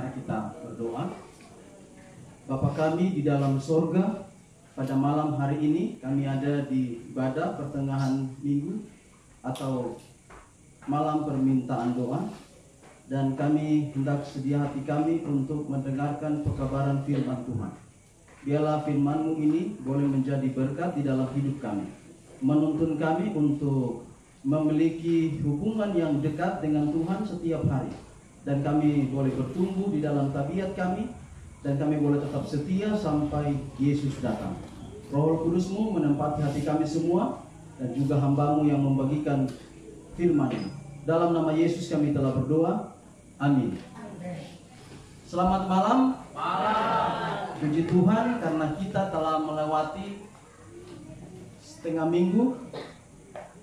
Mari kita berdoa. Bapa kami di dalam sorga, pada malam hari ini kami ada di ibadah pertengahan minggu atau malam permintaan doa, dan kami hendak sedia hati kami untuk mendengarkan pekabaran firman Tuhan. Biarlah firman-Mu ini boleh menjadi berkat di dalam hidup kami, menuntun kami untuk memiliki hubungan yang dekat dengan Tuhan setiap hari, dan kami boleh bertumbuh di dalam tabiat kami, dan kami boleh tetap setia sampai Yesus datang. Roh Kudus-Mu menempati hati kami semua, dan juga hamba-Mu yang membagikan firman-Mu. Dalam nama Yesus kami telah berdoa. Amin. Selamat malam. Puji Tuhan karena kita telah melewati setengah minggu,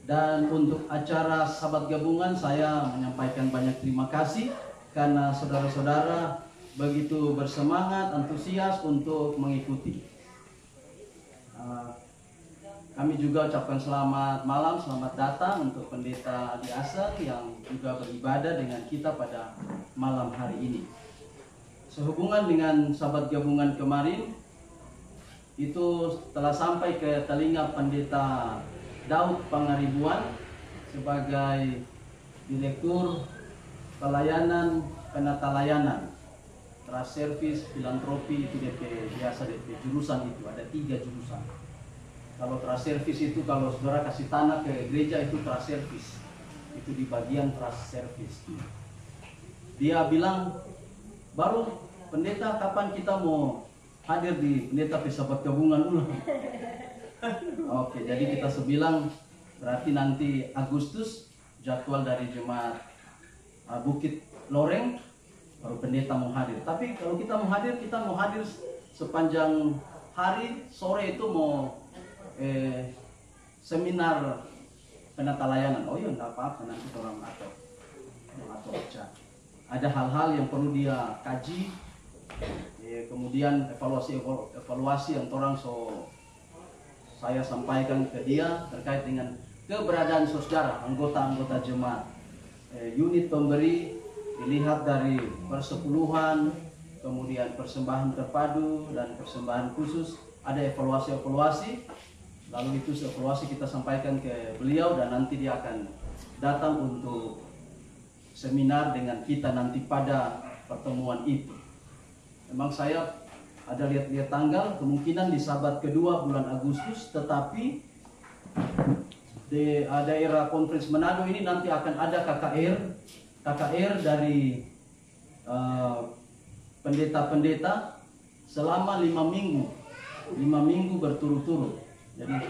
dan untuk acara Sabat Gabungan saya menyampaikan banyak terima kasih karena saudara-saudara begitu bersemangat, antusias untuk mengikuti. Kami juga ucapkan selamat malam, selamat datang untuk Pendeta Adi Asar yang juga beribadah dengan kita pada malam hari ini. Sehubungan dengan Sabat Gabungan kemarin, itu telah sampai ke telinga Pendeta Daud Pangaribuan sebagai Direktur Pelayanan Penata Layanan Trust Service Filantropi. Itu DP biasa, DP jurusan itu ada 3 jurusan. Kalau Trust Service itu kalau saudara kasih tanah ke gereja itu Trust Service, itu di bagian Trust Service. Dia bilang, baru pendeta kapan kita mau hadir di pendeta Sabat Gabungan ulang? Oke, jadi kita sebilang berarti nanti Agustus jadwal dari jemaat Bukit Loreng baru pendeta mau hadir. Tapi kalau kita mau hadir sepanjang hari. Sore itu mau seminar penata layanan. Oh iya, enggak apa-apa, nanti orang atau baca. Ada hal-hal yang perlu dia kaji. Kemudian evaluasi yang orang saya sampaikan ke dia terkait dengan keberadaan saudara, anggota-anggota jemaat. Unit pemberi dilihat dari persepuluhan, kemudian persembahan terpadu dan persembahan khusus. Ada evaluasi, lalu itu evaluasi kita sampaikan ke beliau, dan nanti dia akan datang untuk seminar dengan kita nanti pada pertemuan itu. Memang saya ada lihat-lihat tanggal, kemungkinan di Sabat kedua bulan Agustus, tetapi di daerah Conference Manado ini nanti akan ada KKR dari pendeta-pendeta selama 5 minggu berturut-turut. Jadi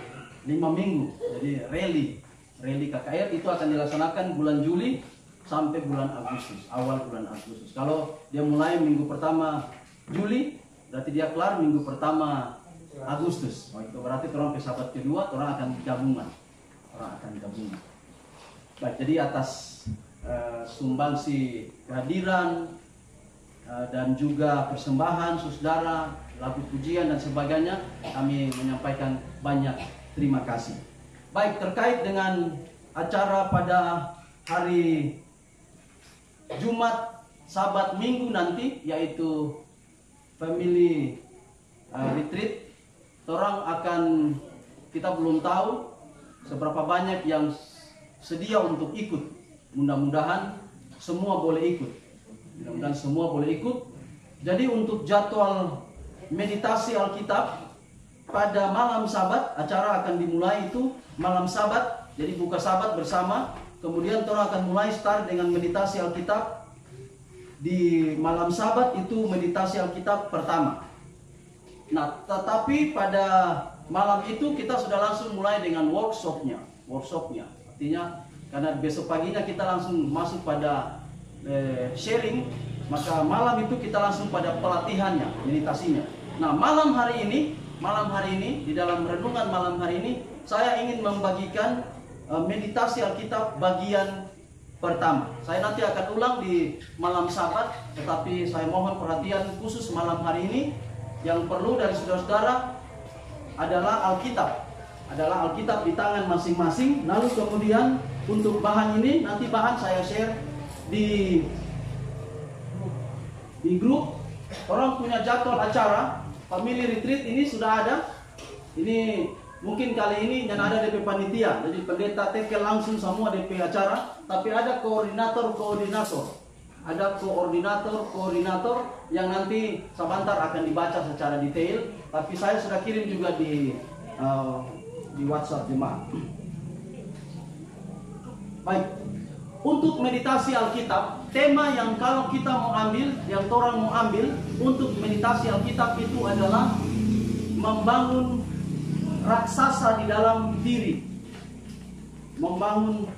5 minggu, jadi rally KKR itu akan dilaksanakan bulan Juli sampai bulan Agustus, awal bulan Agustus. Kalau dia mulai minggu pertama Juli, berarti dia kelar minggu pertama Agustus. Oh, itu berarti orang ke Sabat kedua, orang akan gabungan. Baik, jadi atas sumbangsi kehadiran dan juga persembahan saudara, lagu pujian dan sebagainya, kami menyampaikan banyak terima kasih. Baik, terkait dengan acara pada hari Jumat, Sabat, Minggu nanti, yaitu Family Retreat, kita belum tahu seberapa banyak yang sedia untuk ikut. Mudah-mudahan semua boleh ikut. Jadi untuk jadwal meditasi Alkitab pada malam Sabat, acara akan dimulai itu malam Sabat. Jadi buka Sabat bersama, kemudian orang akan mulai start dengan meditasi Alkitab. Di malam Sabat itu meditasi Alkitab pertama. Nah, tetapi pada malam itu kita sudah langsung mulai dengan workshopnya. Artinya karena besok paginya kita langsung masuk pada sharing, maka malam itu kita langsung pada pelatihannya, meditasinya. Nah, malam hari ini di dalam renungan malam hari ini saya ingin membagikan meditasi Alkitab bagian pertama. Saya nanti akan ulang di malam Sabat, tetapi saya mohon perhatian khusus malam hari ini. Yang perlu dari saudara-saudara adalah Alkitab di tangan masing-masing. Lalu kemudian untuk bahan ini, nanti bahan saya share di di grup, orang punya jadwal acara, family retreat ini sudah ada. Ini mungkin kali ini dan ada DP panitia, jadi pendeta tekel langsung semua DP acara, tapi ada koordinator. Ada koordinator yang nanti sebentar akan dibaca secara detail, tapi saya sudah kirim juga di WhatsApp jemaat. Baik, untuk meditasi Alkitab, tema yang kalau kita mau ambil, yang orang mau ambil untuk meditasi Alkitab itu adalah membangun raksasa di dalam diri. Membangunkan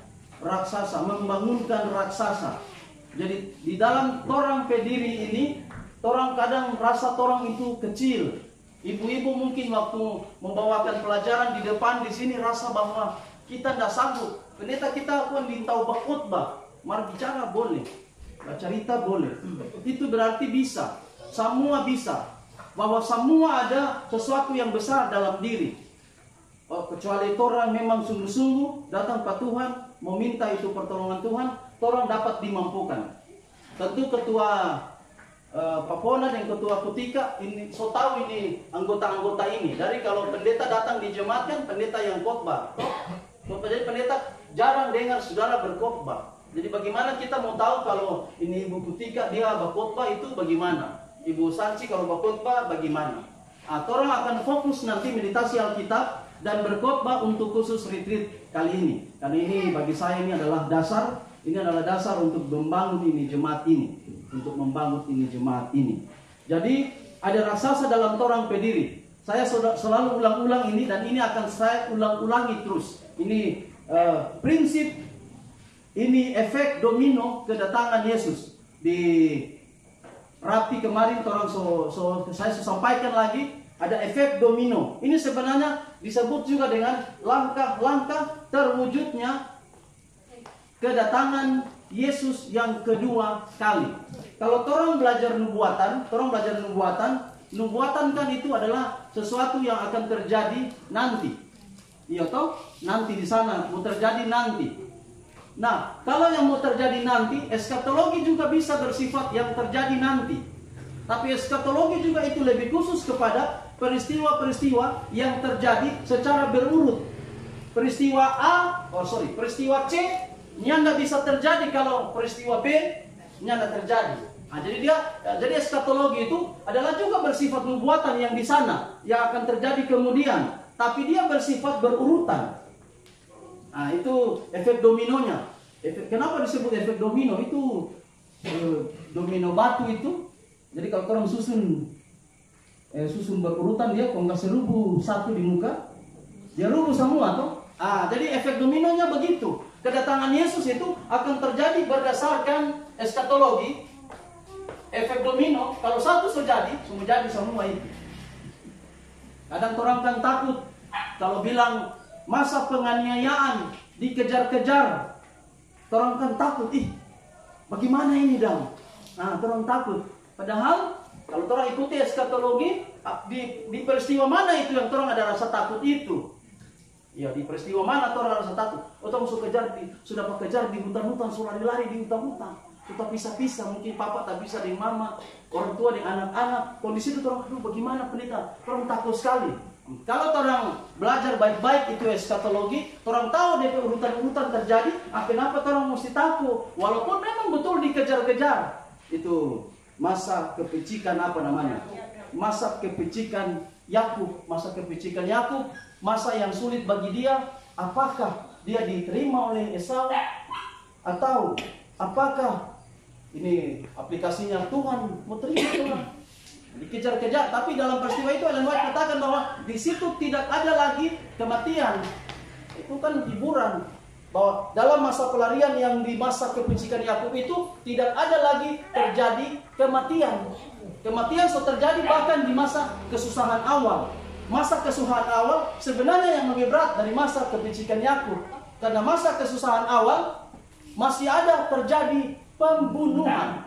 raksasa. Jadi di dalam torang pediri ini, torang kadang rasa torang itu kecil. Ibu-ibu mungkin waktu membawakan pelajaran di depan di sini rasa bahwa kita tidak sanggup. Pendeta kita pun dintau berkhotbah, mar bicara boleh, cerita boleh. Itu berarti bisa, semua bisa. Bahwa semua ada sesuatu yang besar dalam diri. Kecuali torang memang sungguh-sungguh datang ke Tuhan, meminta itu pertolongan Tuhan, torang dapat dimampukan. Tentu ketua Papona dan ketua Kutika ini so tahu ini anggota-anggota ini. Dari kalau pendeta datang di jemaat kan pendeta yang khotbah. Jadi pendeta jarang dengar saudara berkhotbah. Jadi bagaimana kita mau tahu kalau ini Ibu Kutika dia berkhotbah itu bagaimana? Ibu Sanci kalau berkhotbah bagaimana? Torang akan fokus nanti meditasi Alkitab dan berkhotbah untuk khusus retreat kali ini. Karena ini bagi saya ini adalah dasar. Ini adalah dasar untuk membangun ini jemaat ini. Untuk membangun ini jemaat ini. Jadi ada raksasa dalam torang pediri. Saya selalu ulang-ulang ini dan ini akan saya ulang-ulangi terus. Ini prinsip, ini efek domino kedatangan Yesus. Di Rapi kemarin saya sampaikan lagi. Ada efek domino. Ini sebenarnya disebut juga dengan langkah-langkah terwujudnya kedatangan Yesus yang kedua kali. Kalau orang belajar nubuatan, nubuatan kan itu adalah sesuatu yang akan terjadi nanti. Iya toh? Nanti di sana mau terjadi nanti. Nah, kalau yang mau terjadi nanti, eskatologi juga bisa bersifat yang terjadi nanti. Tapi eskatologi juga itu lebih khusus kepada peristiwa-peristiwa yang terjadi secara berurut. Peristiwa peristiwa C nya bisa terjadi kalau peristiwa B nya terjadi. Nah, jadi eskatologi itu adalah juga bersifat nubuatan yang di sana yang akan terjadi kemudian, tapi dia bersifat berurutan. Nah, itu efek dominonya. Kenapa disebut efek domino? Itu domino batu itu. Jadi kalau orang susun berurutan dia kalau nggak serubuh satu di muka, dia rubuh semua toh. Jadi efek dominonya begitu. Kedatangan Yesus itu akan terjadi berdasarkan eskatologi. Efek domino, kalau satu terjadi, semua jadi semua itu. Kadang orang kan takut kalau bilang masa penganiayaan dikejar-kejar. Orang kan takut, bagaimana ini dong? Orang takut. Padahal kalau orang ikuti eskatologi, di peristiwa mana itu yang orang ada rasa takut itu? Ya, di peristiwa mana orang rasa takut? Orang sudah kejar di hutan-hutan, sudah lari di hutan-hutan. Kita pisah-pisah, mungkin papa tak bisa dengan mama, orang tua dengan anak-anak. Kondisi itu orang, bagaimana pendeta? Orang takut sekali. Kalau orang belajar baik-baik itu eskatologi, orang tahu DP urutan-urutan terjadi, kenapa orang mesti takut? Walaupun memang betul dikejar-kejar. Itu masa kepicikan masa kepicikan Yakub, masa yang sulit bagi dia. Apakah dia diterima oleh Esau atau apakah ini aplikasinya Tuhan mau terima Tuhan? Dikejar-kejar, tapi dalam peristiwa itu Ellen White katakan bahwa di situ tidak ada lagi kematian. Itu kan hiburan. Bahwa dalam masa pelarian yang di masa kepicikan Yakub itu tidak ada lagi terjadi kematian. Kematian sudah terjadi bahkan di masa kesusahan awal. Masa kesusahan awal sebenarnya yang lebih berat dari masa kepicikan Yakub. Karena masa kesusahan awal masih ada terjadi pembunuhan.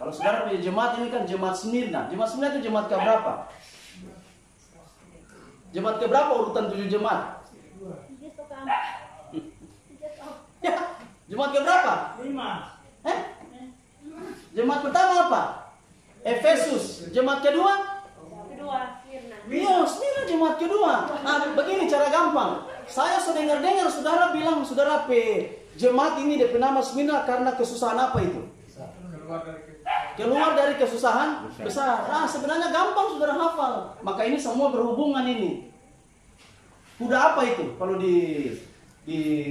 Kalau saudara punya jemaat ini kan jemaat Smyrna. Jemaat Smyrna itu jemaat keberapa? Jemaat keberapa urutan 7 jemaat? Ya, jemaat keberapa? 5. Jemaat pertama apa? Efesus. Jemaat kedua? Iya, Smyrna jemaat kedua. Nah, begini cara gampang. Saya sudah dengar saudara bilang, saudara jemaat ini DP nama Smyrna karena kesusahan apa itu? Keluar dari kesusahan besar. Nah, sebenarnya gampang saudara hafal. Maka ini semua berhubungan ini. Kuda apa itu? Kalau di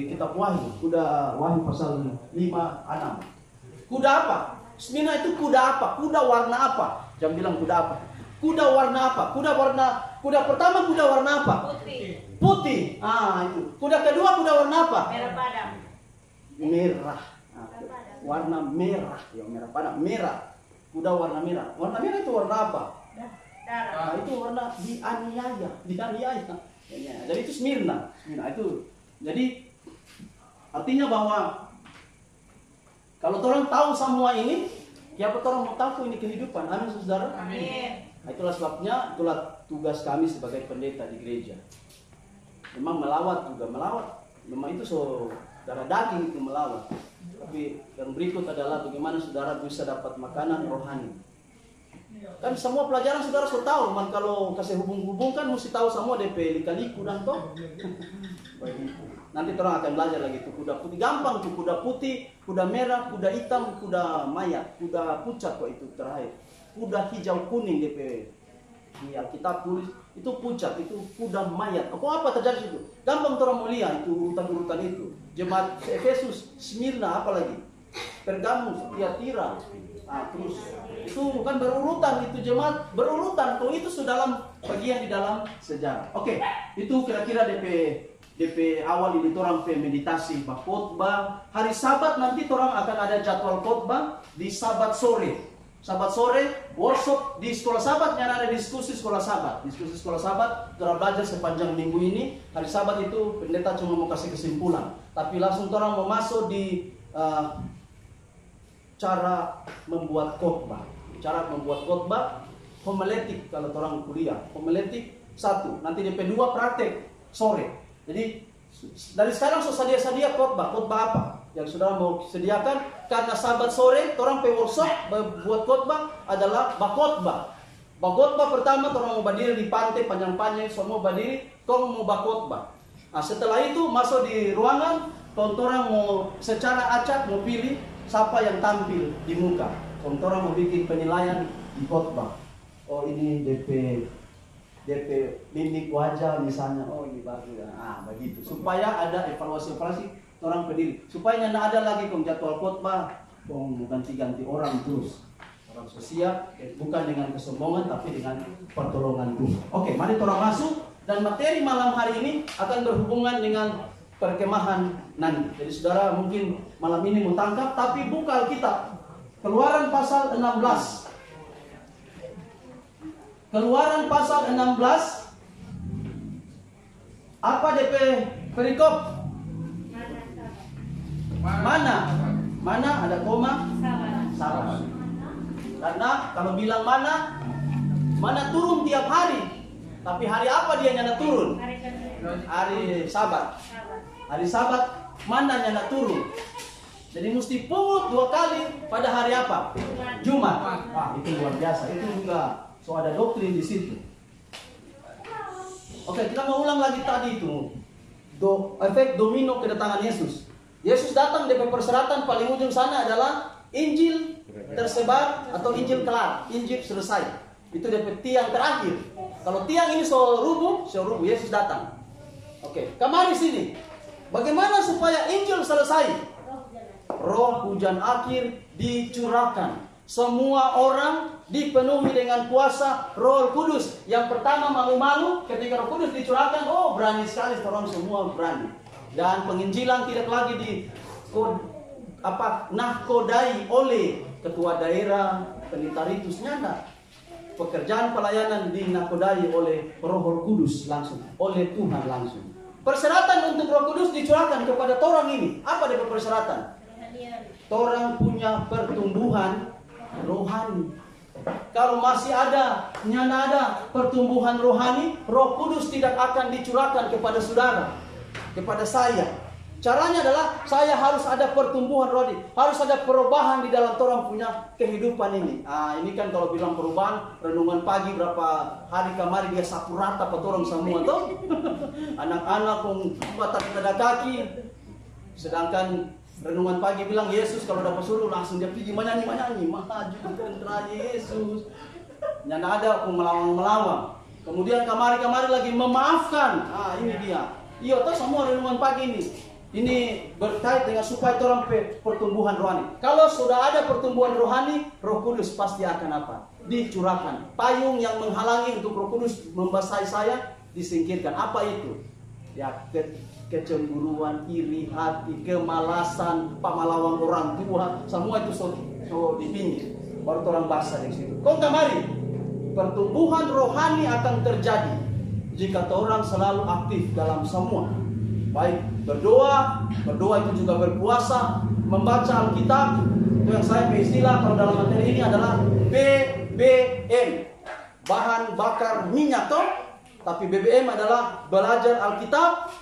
kitab Wahyu, kuda Wahyu pasal 5:6. Kuda apa? Smyrna itu kuda apa? Kuda warna apa? Jangan bilang kuda apa. Kuda warna apa? Kuda pertama kuda warna apa? Putih. Ah, itu. Kuda kedua kuda warna apa? Merah padam. Merah. Nah, warna merah, ya merah padam, merah. Kuda warna merah. Warna merah itu warna apa? Darah. Nah, itu warna dianiaya. Ya, jadi itu Smyrna. Itu. Jadi artinya bahwa kalau orang tahu semua ini, siapa orang mau tahu ini kehidupan. Amin, saudara. Amin. Nah, itulah sebabnya itulah tugas kami sebagai pendeta di gereja. Memang melawat juga melawat. Memang itu darah daging itu melawat. Tapi yang berikut adalah bagaimana saudara bisa dapat makanan rohani. Kan semua pelajaran saudara sudah tahu, man kalau kasih hubung-hubung kan mesti tahu semua DP lika-liku dan toh. Nanti orang akan belajar lagi tuh kuda putih, gampang tuh kuda putih, kuda merah, kuda hitam, kuda mayat, kuda pucat kok itu terakhir. Kuda hijau kuning DP di Alkitab tulis itu pucat, itu kuda mayat. Apa terjadi itu? Gampang orang mulia itu urutan-urutan itu. Jemaat Efesus, Smyrna apalagi? Pergamus, Tiatira. Nah, terus itu bukan berurutan, itu jemaat berurutan. Kalau itu sudah dalam bagian di dalam sejarah. Oke, itu kira-kira DP awal ini orang meditasi khotbah. Hari Sabat nanti orang akan ada jadwal khotbah di Sabat sore. Sabat sore workshop di sekolah Sabat, yang ada diskusi sekolah Sabat. Diskusi sekolah Sabat, orang belajar sepanjang minggu ini. Hari Sabat itu pendeta cuma mau kasih kesimpulan, tapi langsung orang mau masuk di cara membuat khotbah. Cara membuat khotbah, homiletik kalau orang kuliah. Homiletik 1, nanti DP 2 praktek sore. Jadi dari sekarang sedia khotbah. Khotbah apa yang saudara mau sediakan? Karena Sabat sore orang workshop buat khotbah adalah bakhotbah. Bakhotbah pertama orang mau berdiri di pantai panjang-panjang, semua berdiri, kau mau bakhotbah. Nah, setelah itu masuk di ruangan, orang mau secara acak mau pilih siapa yang tampil di muka. Orang mau bikin penilaian di khotbah. Oh, ini DP mimik wajah misalnya. Oh, ini bagus. Ah, begitu. Supaya ada evaluasi orang berdiri. Supaya tidak ada lagi jadwal khotbah ganti-ganti orang terus. Orang siap bukan dengan kesombongan tapi dengan pertolongan Tuhan. Oke, mari orang masuk dan materi malam hari ini akan berhubungan dengan perkemahan nanti. Jadi saudara mungkin malam ini mau tangkap, tapi buka Alkitab. Keluaran pasal 16. Keluaran pasal 16. Apa DP perikop? Mana ada koma? Sabar. Karena kalau bilang mana turun tiap hari. Tapi hari apa dia nyana turun? Hari Sabat. Hari Sabat mana nyana turun. Jadi mesti pungut 2 kali pada hari apa? Jumat. Wah, itu luar biasa. Itu juga ada doktrin di situ. Oke, kita mau ulang lagi tadi itu. Efek domino kedatangan Yesus. Yesus datang dari perseratan paling ujung sana adalah Injil tersebar atau Injil kelar, Injil selesai. Itu dari tiang terakhir. Kalau tiang ini soal rubuh, Yesus datang. Oke, kemari sini. Bagaimana supaya Injil selesai? Roh hujan akhir dicurahkan. Semua orang dipenuhi dengan kuasa Roh Kudus. Yang pertama malu-malu ketika Roh Kudus dicurahkan, oh berani sekali, orang semua berani. Dan penginjilan tidak lagi nahkodai oleh ketua daerah, penitaritus, nyanda. Pekerjaan pelayanan dinakodai oleh Roh Kudus langsung, oleh Tuhan langsung. Persyaratan untuk Roh Kudus dicurahkan kepada orang ini. Apa dia persyaratan? Orang punya pertumbuhan rohani. Kalau masih nyana ada pertumbuhan rohani, Roh Kudus tidak akan dicurahkan kepada saudara, kepada saya. Caranya adalah saya harus ada pertumbuhan rohani, harus ada perubahan di dalam orang punya kehidupan ini. Ini kan kalau bilang perubahan, renungan pagi berapa hari kemarin dia sapu rata orang semua tuh. Anak-anak pun mata ada kaki. Sedangkan renungan pagi bilang Yesus kalau dapat suruh langsung dia pergi menyanyi, maju kontra Yesus. Yang ada pun melawang. Kemudian kemari lagi memaafkan. Ini dia. Iya tuh semua renungan pagi ini. Ini berkait dengan supaya orang pertumbuhan rohani. Kalau sudah ada pertumbuhan rohani, Roh Kudus pasti akan apa? Dicurahkan. Payung yang menghalangi untuk Roh Kudus membasahi saya disingkirkan. Apa itu? Ya kecemburuan, iri hati, kemalasan, pamalawang orang tua, semua itu so dipinggir. Baru orang basah di situ. Kau kemari, pertumbuhan rohani akan terjadi jika orang selalu aktif dalam semua. Baik berdoa itu juga berpuasa, membaca Alkitab. Itu yang saya istilah kalau dalam materi ini adalah BBM, bahan bakar minyak toh. Tapi BBM adalah belajar Alkitab,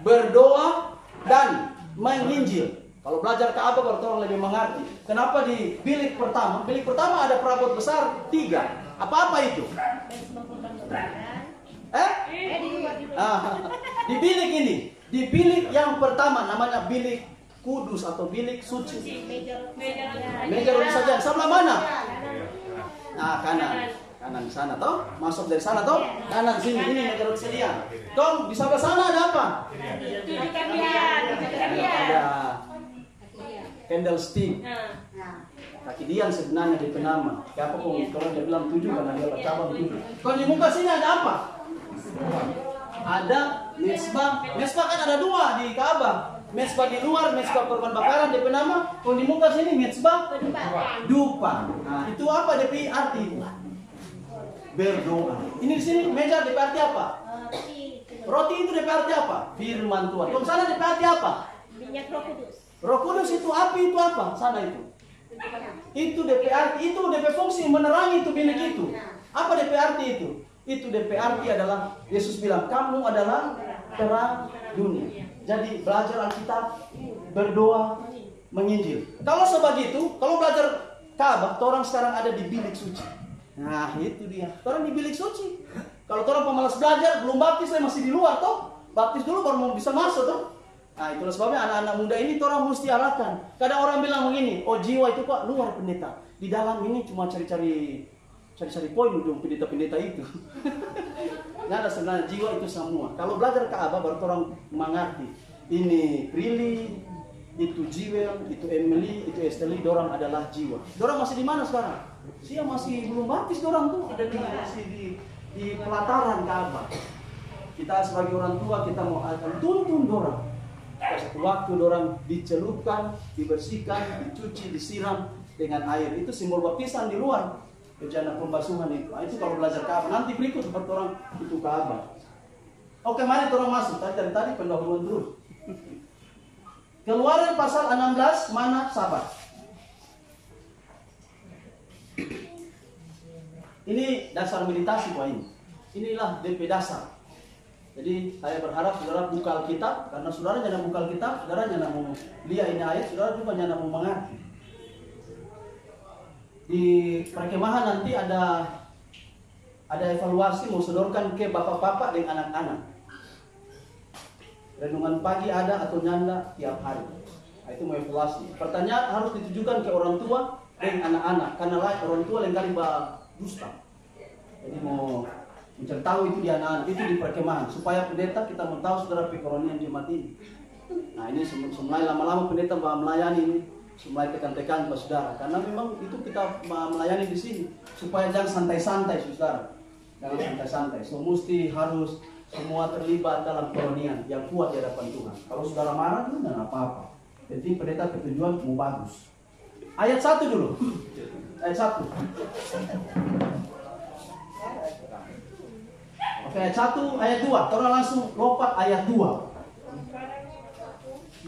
berdoa dan menginjil. Kalau belajar Ka'bah baru orang lebih mengerti. Kenapa di bilik pertama? Bilik pertama ada perabot besar 3. Apa itu? Di bilik ini. Di bilik yang pertama namanya bilik kudus atau bilik suci. Meja roti sajian. Sebelah mana? Kanan sana toh. Masuk dari sana toh. Kanan sini. Ini meja roti sajian. Dong di sebelah sana ada apa? Ada candlestick. Kaki dian sebenarnya di penama. Siapa pun kalau dia bilang 7 karena dia bercabang 7. Kalau di muka sini ada apa? Ada mesbah. Mesbah kan ada 2 di Ka'bah. Mesbah di luar, mesbah korban bakaran DP nama. Kalau di muka sini mesbah dupa. Nah, itu apa DP arti? Berdoa. Ini di sini meja DP arti apa? Roti itu DP arti apa? Firman Tuhan. Kalau sana DP arti apa? Minyak Roh Kudus. Roh Kudus itu api itu apa? Sana itu. Itu DP arti, itu DP fungsi menerangi itu bilik itu. Apa DP arti itu? Itu DP arti adalah Yesus bilang kamu adalah terang dunia. Jadi belajar Alkitab, berdoa, menginjil. Kalau sebegitu, kalau belajar Ka'bah, orang sekarang ada di bilik suci. Nah itu dia, orang di bilik suci. Kalau orang pemalas belajar, belum baptis, masih di luar toh. Baptis dulu baru mau bisa masuk toh. Nah itulah sebabnya anak-anak muda ini orang mesti arahkan. Kadang orang bilang begini, oh jiwa itu kok luar pendeta. Di dalam ini cuma cari-cari poin ujung pendeta-pendeta itu. Nggak ada sebenarnya jiwa itu semua. Kalau belajar Ka'bah baru orang mengerti. Ini Prilly, itu Jiwel, itu Emily, itu Esteli, dorang adalah jiwa. Dorang masih di mana sekarang? Dia masih belum baptis dorang tuh. Ada masih di pelataran Ka'bah. Kita sebagai orang tua kita mau akan tuntun dorang. Satu waktu dorang dicelupkan, dibersihkan, dicuci, disiram dengan air. Itu simbol baptisan di luar. Bejana pembasuhan itu. Nah, itu kalau belajar Ka'bah. Nanti berikut seperti orang itu Ka'bah. Oke, mari orang masuk. Tadi pendahuluan terus. Keluaran pasal 16, mana sabar. Ini dasar meditasi Pak ini. Inilah DP dasar. Jadi saya berharap saudara buka Alkitab, karena saudara jangan buka Alkitab, saudara jangan mau lihat ini ayat, saudara juga jangan mau mengerti. Di perkemahan nanti ada evaluasi mau sodorkan ke bapak-bapak dan anak-anak. Renungan pagi ada atau nyanda tiap hari. Nah, itu mau evaluasi. Pertanyaan harus ditujukan ke orang tua dan anak-anak, karena orang tua yang kali dusta. Jadi mau mencari tahu itu di anak-anak, itu di perkemahan, supaya pendeta kita mau tahu saudara pekoronian jemaat ini. Nah ini mulai lama-lama pendeta melayani ini, mulai tekan-tekan ke saudara, karena memang itu kita melayani di sini supaya jangan santai-santai saudara, jangan santai-santai. So mesti harus semua terlibat dalam peronian yang kuat di hadapan Tuhan. Kalau saudara marah itu tidak apa-apa. Jadi pendeta ketujuan mau bagus. Ayat 1 dulu. Ayat 1. Oke, ayat 1, ayat 2. Orang langsung lompat ayat 2.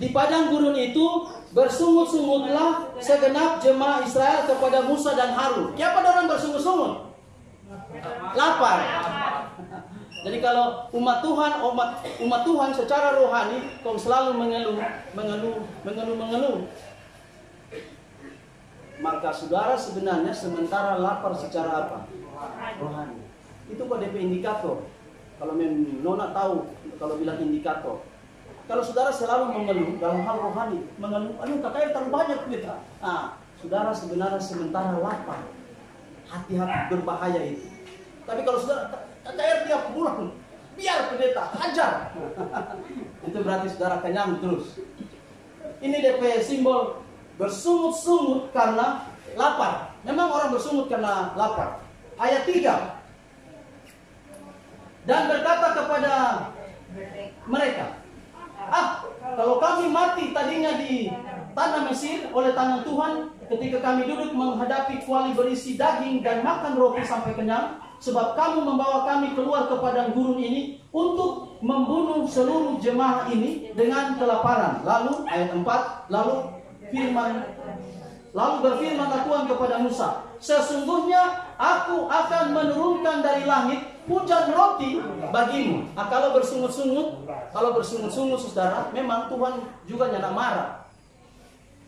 Di padang gurun itu bersungut-sungutlah segenap jemaah Israel kepada Musa dan Harun. Siapa orang bersungut-sungut? Lapar. Jadi kalau umat Tuhan secara rohani kau selalu mengeluh, maka saudara sebenarnya sementara lapar secara apa? Rohani. Itu kok DP indikator. Kalau Nona tahu kalau bilang indikator. Kalau saudara selalu mengeluh dalam hal rohani, mengeluh, aduh kakaknya terlalu banyak kita. Saudara sebenarnya sementara lapar. Hati-hati, berbahaya itu. Tapi kalau saudara kakaknya tiap bulan, biar pendeta hajar. Itu berarti saudara kenyang terus. Ini DP simbol bersungut-sungut karena lapar. Memang orang bersungut karena lapar. Ayat 3. Dan berkata kepada mereka, kalau kami mati tadinya di tanah Mesir oleh tangan Tuhan, ketika kami duduk menghadapi kuali berisi daging dan makan roti sampai kenyang, sebab kamu membawa kami keluar ke padang gurun ini untuk membunuh seluruh jemaah ini dengan kelaparan. Lalu ayat 4, lalu berfirmanlah Tuhan kepada Musa, sesungguhnya aku akan menurunkan dari langit hujan roti bagimu. Kalau bersungut-sungut saudara, memang Tuhan juga nyana marah.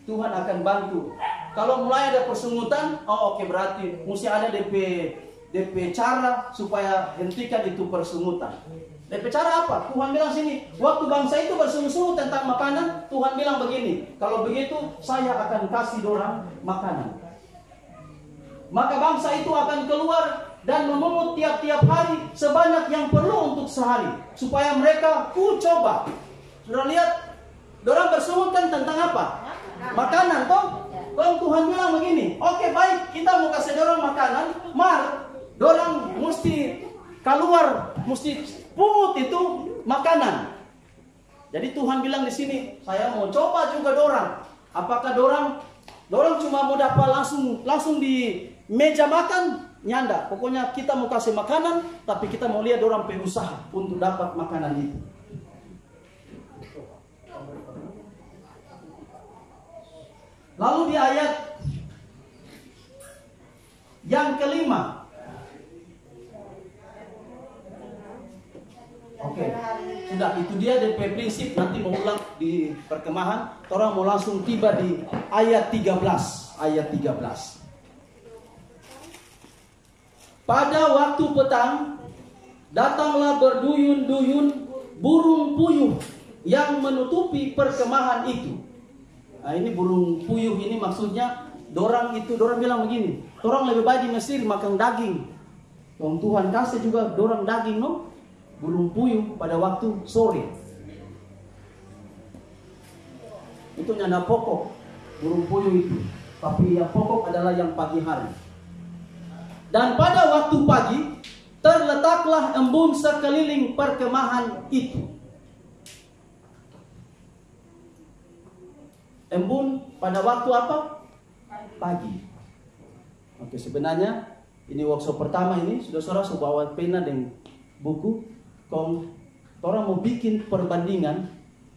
Tuhan akan bantu. Kalau mulai ada persungutan, oke, berarti mesti ada DP cara supaya hentikan itu persungutan. DP cara apa? Tuhan bilang sini, waktu bangsa itu bersungut-sungut tentang makanan, Tuhan bilang begini, kalau begitu saya akan kasih dorang makanan. Maka bangsa itu akan keluar dan memungut tiap-tiap hari sebanyak yang perlu untuk sehari, supaya mereka coba. Sudah lihat, dorang bersungut kan tentang apa? Makanan, toh? Kalau Tuhan bilang begini, oke baik, kita mau kasih dorang makanan, dorang mesti keluar, mesti pungut itu makanan. Jadi Tuhan bilang di sini, saya mau coba juga dorang. Apakah dorang cuma mau dapat langsung di meja makan? Nyanda. Pokoknya kita mau kasih makanan, tapi kita mau lihat dorang berusaha untuk dapat makanan itu. Lalu di ayat yang kelima, oke, sudah itu dia DP prinsip. Nanti mau ulang di perkemahan, orang mau langsung tiba di ayat 13. Ayat 13. Pada waktu petang, datanglah berduyun-duyun burung puyuh yang menutupi perkemahan itu. Nah, ini burung puyuh ini maksudnya dorang bilang begini, dorang lebih baik di Mesir makan daging. Tuhan kasih juga dorang daging, no? Burung puyuh pada waktu sore. Itu nyanda pokok burung puyuh itu. Tapi yang pokok adalah yang pagi hari. Dan pada waktu pagi terletaklah embun sekeliling perkemahan itu. Embun pada waktu apa? Pagi. Oke, sebenarnya ini workshop pertama ini, saudara-saudara bawa pena dan buku. Orang mau bikin perbandingan,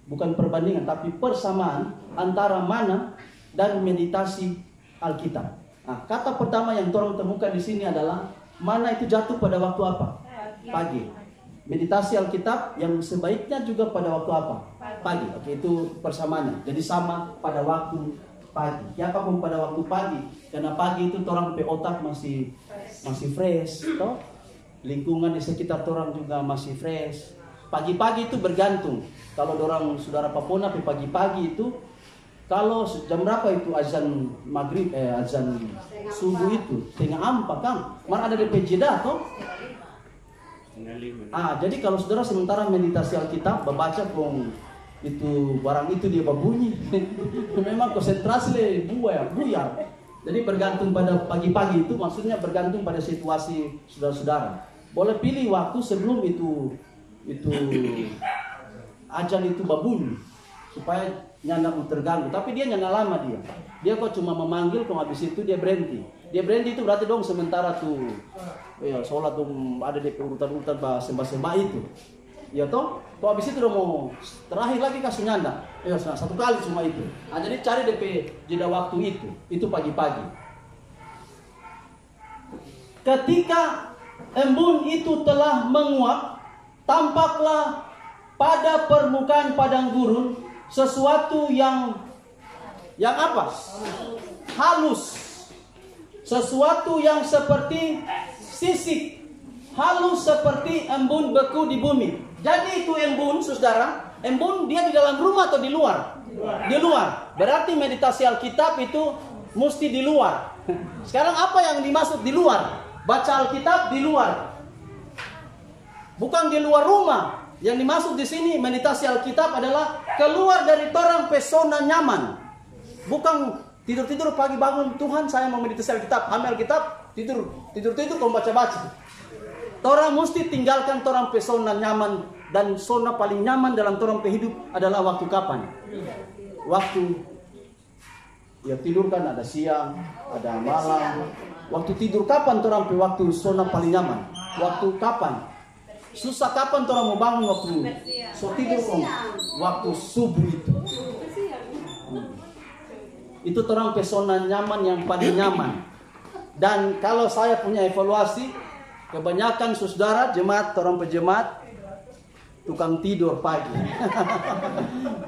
bukan perbandingan tapi persamaan antara mana dan meditasi Alkitab. Nah, kata pertama yang orang temukan di sini adalah mana itu jatuh pada waktu apa? Pagi. Meditasi Alkitab yang sebaiknya juga pada waktu apa? Pagi. Oke, itu persamaannya. Jadi sama pada waktu pagi. Siapapun pada waktu pagi, karena pagi itu orang pe otak masih fresh, toh? Lingkungan di sekitar orang juga masih fresh. Pagi-pagi itu bergantung. Kalau orang saudara Papona pagi-pagi itu, kalau jam berapa itu azan maghrib, azan subuh itu? Setengah 4 kan? Mana ada DP jeda toh? Jadi kalau saudara sementara meditasi Alkitab, membaca itu barang itu dia berbunyi. Memang konsentrasi buyar. Jadi bergantung pada pagi-pagi itu, maksudnya bergantung pada situasi saudara-saudara. Boleh pilih waktu sebelum itu azan itu berbunyi supaya nyanda terganggu. Tapi dia nyanda lama dia kok cuma memanggil, kok habis itu dia berhenti itu berarti dong sementara tuh sholat dong ada di urutan-urutan sembah-sembah itu ya toh habis itu udah mau terakhir lagi kasih nyanda satu kali cuma itu. Jadi cari DP jeda waktu itu pagi-pagi. Ketika embun itu telah menguap, tampaklah pada permukaan padang gurun sesuatu yang apa? Halus. Sesuatu yang seperti sisik, halus seperti embun beku di bumi. Jadi itu embun, saudara. Embun dia di dalam rumah atau di luar? Di luar. Berarti meditasi Alkitab itu mesti di luar. Sekarang apa yang dimaksud di luar? Baca Alkitab di luar. Bukan di luar rumah. Yang dimaksud di sini meditasi Alkitab adalah keluar dari torang pesona nyaman. Bukan tidur-tidur pagi bangun, Tuhan saya mau meditasi Alkitab, ambil Alkitab, tidur kamu baca-baca. Torang mesti tinggalkan torang pesona nyaman, dan zona paling nyaman dalam torang hidup adalah waktu kapan? Waktu ya tidur kan ada siang, ada malam. Waktu tidur kapan torang waktu zona paling nyaman? Waktu kapan? Susah kapan torang mau bangun waktu so tidur om? Waktu subuh itu. Itu torang pesona nyaman yang paling nyaman. Dan kalau saya punya evaluasi, kebanyakan saudara jemaat, torang pejemaat tukang tidur pagi.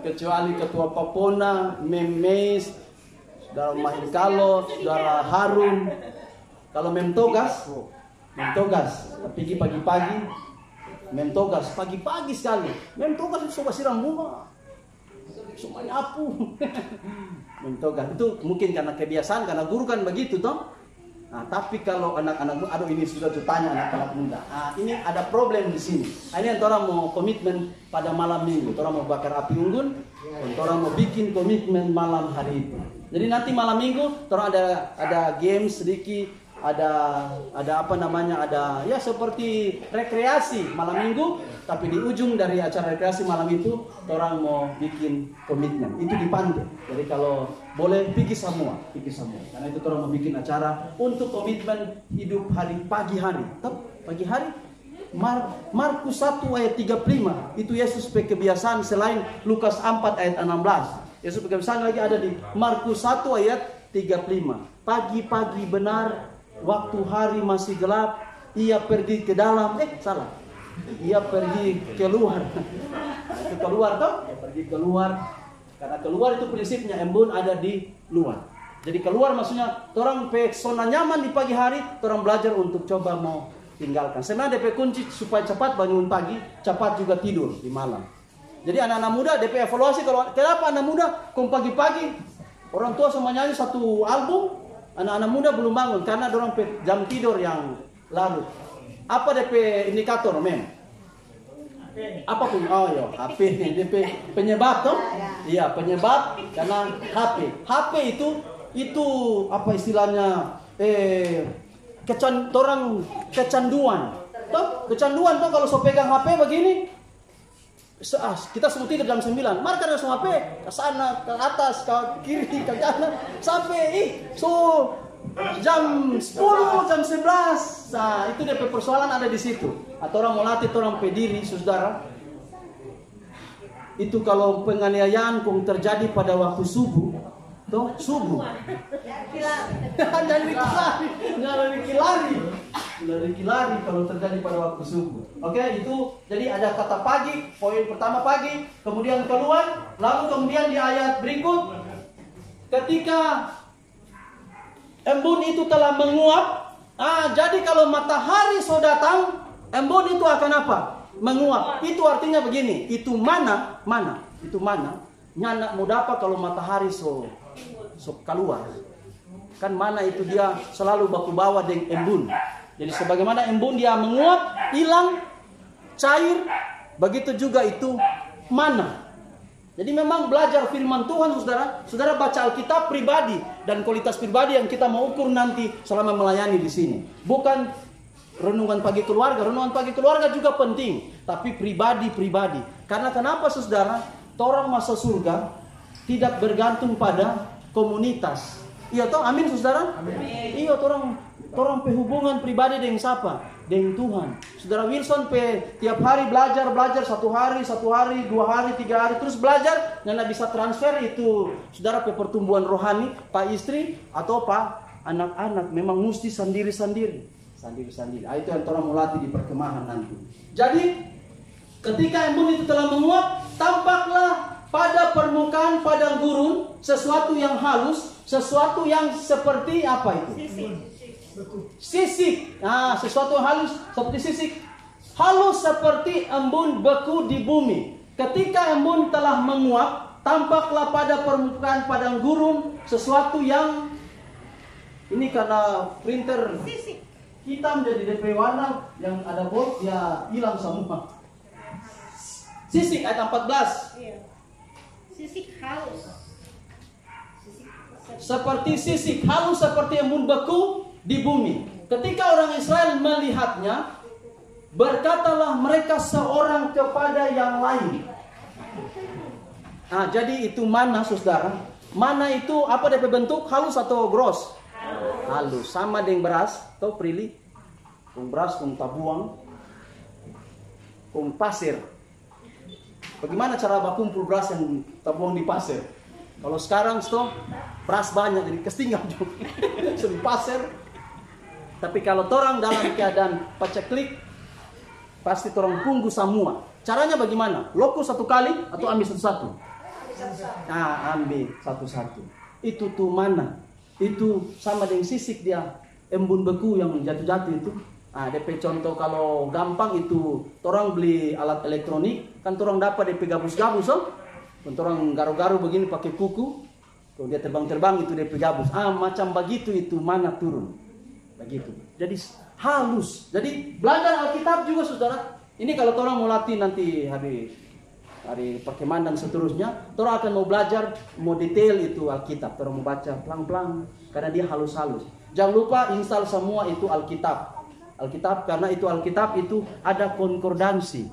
Kecuali ketua Papona, Memes, saudara Mahikalo, saudara Harun. Kalau Memtogas, pergi pagi-pagi, Memtogas pagi-pagi sekali. Memtogas itu coba siram bunga. Cuma nyapu. Mentogas itu mungkin karena kebiasaan, karena guru kan begitu toh. Nah, tapi kalau anak-anak muda, aduh ini sudah tanya anak-anak muda. Nah, ini ada problem di sini. Ini yang orang mau komitmen pada malam minggu. Orang mau bakar api unggun, orang mau bikin komitmen malam hari itu. Jadi nanti malam minggu, orang ada game sedikit, ada apa namanya, ada ya seperti rekreasi malam minggu. Tapi di ujung dari acara rekreasi malam itu, orang mau bikin komitmen. Itu di pantai. Jadi kalau boleh pergi semua. Karena itu orang mau bikin acara untuk komitmen hidup pagi hari. Pagi hari. Markus 1 ayat 35. Itu Yesus pakai kebiasaan selain Lukas 4 ayat 16. Yesus pakai kebiasaan lagi ada di Markus 1 ayat 35. Pagi-pagi benar, waktu hari masih gelap, ia pergi ke dalam. Salah. Ia pergi keluar. Itu keluar toh? Ia pergi keluar. Karena keluar itu prinsipnya embun ada di luar. Jadi keluar maksudnya orang zona nyaman di pagi hari, orang belajar untuk coba mau tinggalkan. Sebenarnya DP kunci supaya cepat bangun pagi, cepat juga tidur di malam. Jadi anak-anak muda DP evaluasi, kalau kenapa anak muda kok pagi-pagi orang tua sama nyanyi satu album, anak-anak muda belum bangun karena orang jam tidur yang larut. Apa DP indikator, mem? Apa pun? Oh ya, HP. DP penyebab tuh? Iya, penyebab karena HP. HP itu apa istilahnya? Kecanduan. Toh, kecanduan tuh kalau so pegang HP begini, kita semua tidur jam 9. Mari kita langsung HP ke sana, ke atas, ke kiri, ke kanan, sampai jam 10, jam 11. Nah, itu DP persoalan ada di situ. Atau orang mau latih orang pediri, saudara. Itu kalau penganiayaan kong terjadi pada waktu subuh, toh subuh. Jangan dikilari kalau terjadi pada waktu subuh. Oke, itu jadi ada kata pagi, poin pertama pagi, kemudian keluar, lalu kemudian di ayat berikut ketika embun itu telah menguap. Jadi kalau matahari so datang, embun itu akan apa? Menguap. Itu artinya begini, itu mana? Itu mana? Nyana mau dapat kalau matahari so keluar. Kan mana itu dia selalu baku bawa dengan embun. Jadi sebagaimana embun dia menguap, hilang, cair, begitu juga itu mana. Jadi memang belajar firman Tuhan, saudara baca Alkitab pribadi dan kualitas pribadi yang kita mau ukur nanti selama melayani di sini. Bukan renungan pagi keluarga juga penting, tapi pribadi. Karena kenapa saudara? Orang masuk surga tidak bergantung pada komunitas. Iya toh, amin saudara? Amin. Iya, orang hubungan pribadi dengan siapa? Dengan Tuhan. Saudara Wilson tiap hari belajar 1 hari, 2 hari, 3 hari terus belajar, nggak bisa transfer itu saudara pertumbuhan rohani, pak istri atau pak anak-anak memang mesti sendiri-sendiri. Itu yang orang mau latih di perkemahan nanti. Jadi Ketika embun itu telah menguap, tampaklah pada permukaan padang gurun sesuatu yang halus, sesuatu yang seperti apa itu? Sisik. Nah, sesuatu yang halus seperti sisik. Halus seperti embun beku di bumi. Ketika embun telah menguap, tampaklah pada permukaan padang gurun sesuatu yang ini karena printer hitam jadi DP warna yang ada bold ya hilang semua. Sisik ayat 14. Sisik halus. Seperti sisik halus seperti embun beku di bumi. Ketika orang Israel melihatnya, berkatalah mereka seorang kepada yang lain. Nah, jadi itu mana, saudara? Mana itu apa DP bentuk? Halus atau gross? Halus. Sama dengan beras, tahu Prilly? Kung beras, kung tabuang, kung pasir. Bagaimana cara berkumpul beras yang tabuang di pasir? Kalau sekarang beras banyak jadi kestinggal juga. Sudah pasir. Tapi kalau torang dalam keadaan paceklik, pasti torang punggu semua. Caranya bagaimana? Lokus satu kali atau ambil satu-satu? Nah, ambil satu-satu. Itu tuh mana? Itu sama dengan sisik dia, embun beku yang jatuh-jatuh itu. Nah, DP contoh kalau gampang itu, torang beli alat elektronik, kan torang dapat DP gabus-gabus, kan torang garu-garu begini pakai kuku, kalau dia terbang-terbang itu DP gabus. Macam begitu itu mana turun, begitu. Jadi halus. Jadi belajar Alkitab juga, saudara. Ini kalau torang mau latih nanti hari perkemahan dan seterusnya, torang akan mau belajar, mau detail itu Alkitab. Torang mau baca pelan-pelan karena dia halus-halus. Jangan lupa install semua itu Alkitab. Karena itu Alkitab itu ada konkordansi.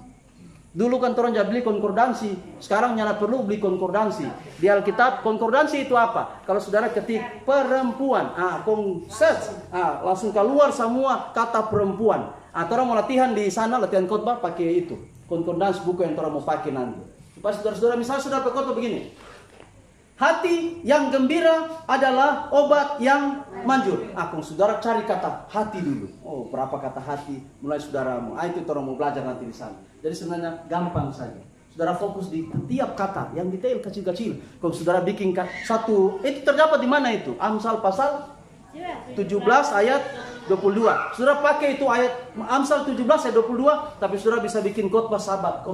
Dulu kan torang jangan beli konkordansi, sekarang nyala perlu beli konkordansi. Di Alkitab konkordansi itu apa? Kalau saudara ketik perempuan, search, langsung keluar semua kata perempuan. Torang mau latihan di sana, latihan khotbah pakai itu konkordansi, buku yang torang mau pakai nanti. Supaya saudara-saudara, misalnya saudara berkhotbah begini, hati yang gembira adalah obat yang manjur. Kalau saudara cari kata hati dulu. Oh, berapa kata hati? Mulai saudara mau. Itu orang mau belajar nanti di sana. Jadi sebenarnya gampang saja. Saudara fokus di tiap kata yang detail kecil-kecil. Kalau saudara bikin satu, itu terdapat di mana itu? Amsal pasal 17 ayat 22. Saudara pakai itu ayat Amsal 17 ayat 22, tapi saudara bisa bikin khotbah sahabat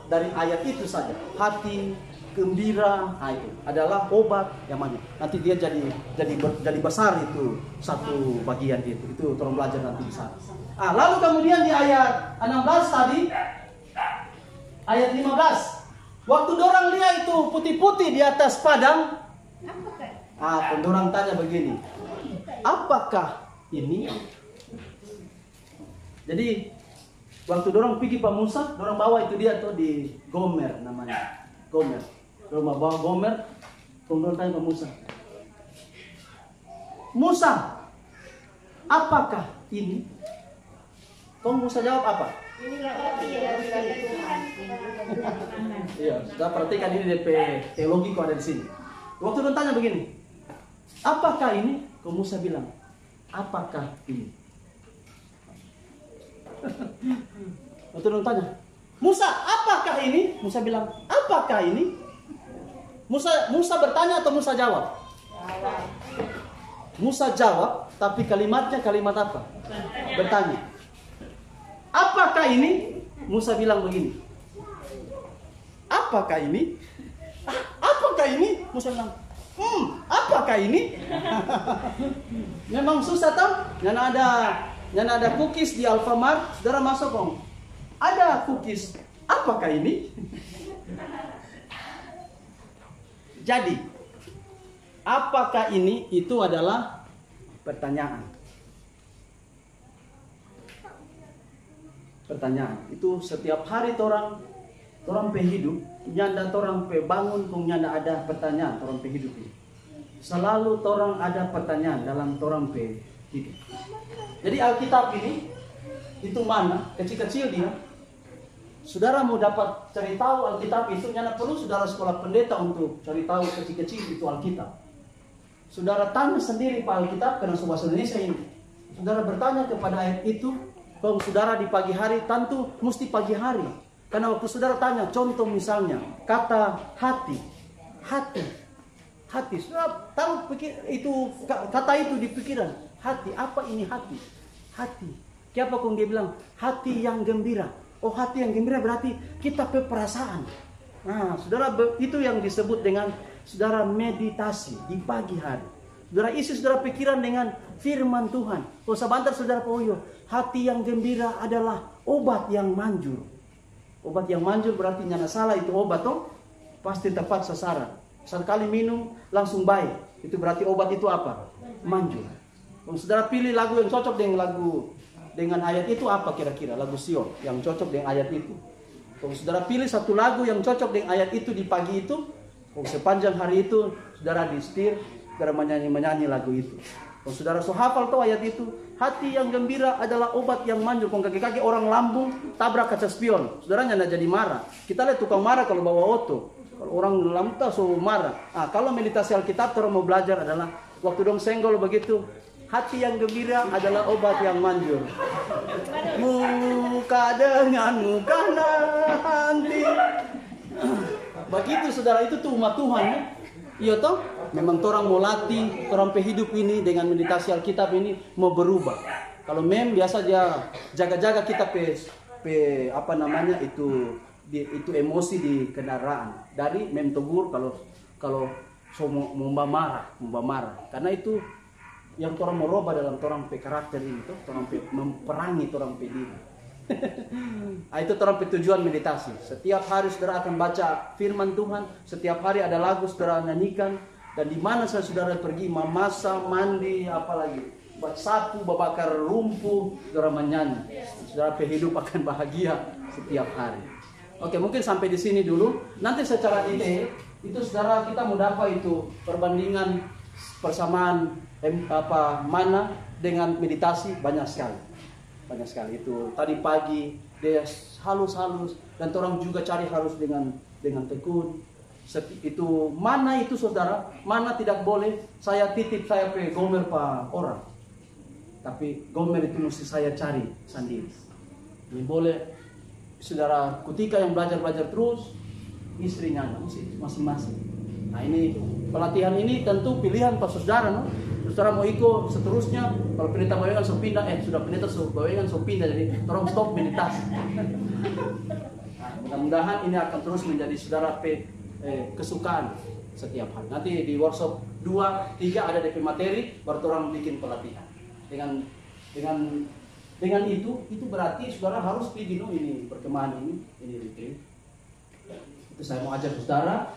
dari ayat itu saja. Hati gembira, itu adalah obat yang mana. Nanti dia jadi besar itu satu bagian itu. Itu tolong belajar nanti di sana. Lalu kemudian di ayat 16 tadi, ayat 15. Waktu dorang lihat itu putih-putih di atas padang, pendorang tanya begini, apakah ini? Jadi waktu dorang pergi Pak Musa, dorang bawa itu dia tuh di Gomer namanya. Gomer. Dorang bawa Gomer, kemudian tanya Pak Musa. Musa, apakah ini? Kong Musa jawab apa? Iya, sudah perhatikan ini DP teologi kok ada di sini. Waktu dorang tanya begini, apakah ini? Kong Musa bilang, apakah ini? Waktu dorang tanya, Musa, apakah ini? Musa bilang, apakah ini? Musa bertanya atau Musa jawab? Musa jawab, tapi kalimatnya kalimat apa? Bertanya. Apakah ini? Musa bilang begini. Apakah ini? Apakah ini? Musa bilang, apakah ini? Memang susah tau? Yang ada cookies di Alfamart, saudara masuk kong. Ada cookies. Apakah ini? Jadi, apakah ini? Itu adalah pertanyaan. Pertanyaan. Itu setiap hari orang hidup, nyanda orang bangun, kung nyanda ada pertanyaan orang hidup ini. Selalu orang ada pertanyaan dalam orang hidup. Jadi Alkitab ini itu mana? Kecil-kecil dia. Saudara mau dapat cari tahu Alkitab itu, nyana perlu saudara sekolah pendeta untuk cari tahu kecil-kecil itu Alkitab. Saudara tanya sendiri Pak Alkitab, karena bahasa Indonesia ini. Saudara bertanya kepada ayat itu, kalau saudara di pagi hari, tentu mesti pagi hari. Karena waktu saudara tanya, contoh misalnya, kata hati. Saudara tahu itu kata itu di pikiran. Hati, apa ini hati? Hati. Kenapa kong dia bilang hati yang gembira? Oh, hati yang gembira berarti kita perasaan. Nah, saudara, itu yang disebut dengan saudara meditasi di pagi hari. Saudara isi saudara pikiran dengan firman Tuhan. Oh, sebentar saudara Poyo, hati yang gembira adalah obat yang manjur. Obat yang manjur berarti nyana salah itu obat toh pasti tepat sasaran. Sekali minum langsung baik. Itu berarti obat itu apa? Manjur. Kalau saudara pilih lagu yang cocok dengan ayat itu apa kira-kira? Lagu Sion yang cocok dengan ayat itu. Kalau saudara pilih satu lagu yang cocok dengan ayat itu di pagi itu, kalau sepanjang hari itu saudara disetir, saudara menyanyi lagu itu. Kalau saudara so hafal tuh ayat itu, hati yang gembira adalah obat yang manjur. Kalau kaki-kaki orang lambung tabrak kaca spion, saudaranya nggak jadi marah. Kita lihat tukang marah kalau bawa oto. Kalau orang lambung so marah. Nah, kalau meditasi Alkitab orang mau belajar adalah waktu dong senggol begitu, hati yang gembira adalah obat yang manjur. Muka dengan muka nanti. Begitu saudara, itu tuh umat Tuhan ya. Iya toh, memang orang mau latih, orang hidup ini dengan meditasi Alkitab ini mau berubah. Kalau biasa dia jaga-jaga kita apa namanya itu emosi di kendaraan. Dari tegur kalau so mau marah. Karena itu yang orang mau rubah dalam orang karakter ini tuh, orang memperangi orang diri. Itu orang tujuan meditasi. Setiap hari saudara akan baca firman Tuhan. Setiap hari ada lagu saudara nyanyikan. Dan di mana saudara pergi memasak, mandi, apalagi sapu, bakar rumput, saudara menyanyi. Saudara hidup akan bahagia setiap hari. Oke, mungkin sampai di sini dulu. Nanti secara ide itu saudara kita mau dapat itu perbandingan persamaan mana dengan meditasi banyak sekali itu. Tadi pagi dia halus dan orang juga cari harus dengan tekun. Itu mana itu saudara, mana tidak boleh saya titip saya pe gomer pa orang. Tapi gomer itu mesti saya cari sendiri. Ini boleh saudara ketika yang belajar terus istrinya mesti masing-masing. Nah, ini pelatihan ini tentu pilihan pas saudara no. Saudara mau ikut seterusnya, kalau pendeta bawengan so pindah, sudah pendeta so bawengan so pindah, jadi tolong stop meditasi. Nah, mudah-mudahan ini akan terus menjadi saudara kesukaan setiap hari. Nanti di workshop 2, 3 ada DP materi, baru orang bikin pelatihan. Dengan itu berarti saudara harus pergi ini perkemahan ini retreat. Itu saya mau ajar saudara.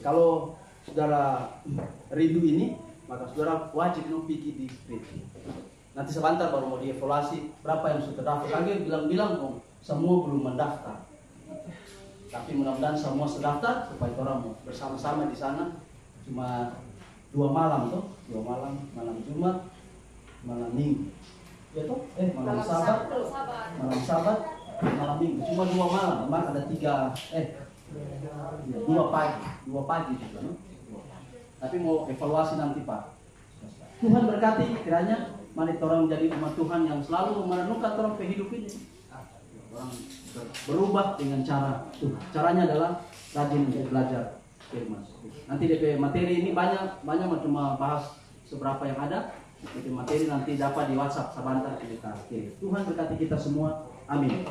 Kalau saudara rindu ini, maka saudara wajib pergi di retreat. Nanti sebentar baru mau dievaluasi berapa yang sudah terdaftar. Kalian bilang semua belum mendaftar. Tapi mudah-mudahan semua sudah daftar supaya orang mau bersama-sama di sana. Cuma 2 malam tuh, 2 malam, malam Jumat, malam Minggu. Ya toh? Malam Sabat, malam Minggu. Cuma 2 malam, memang ada 2 pagi juga, no? Tapi mau evaluasi nanti Pak. Tuhan berkati kiranya mari orang menjadi umat Tuhan yang selalu merenungkan orang kehidup ini. Orang berubah dengan cara Tuhan. Caranya adalah rajin belajar firman. Nanti DP materi ini banyak cuma bahas seberapa yang ada. DP materi nanti dapat di WhatsApp sebentar kita. Tuhan berkati kita semua. Amin.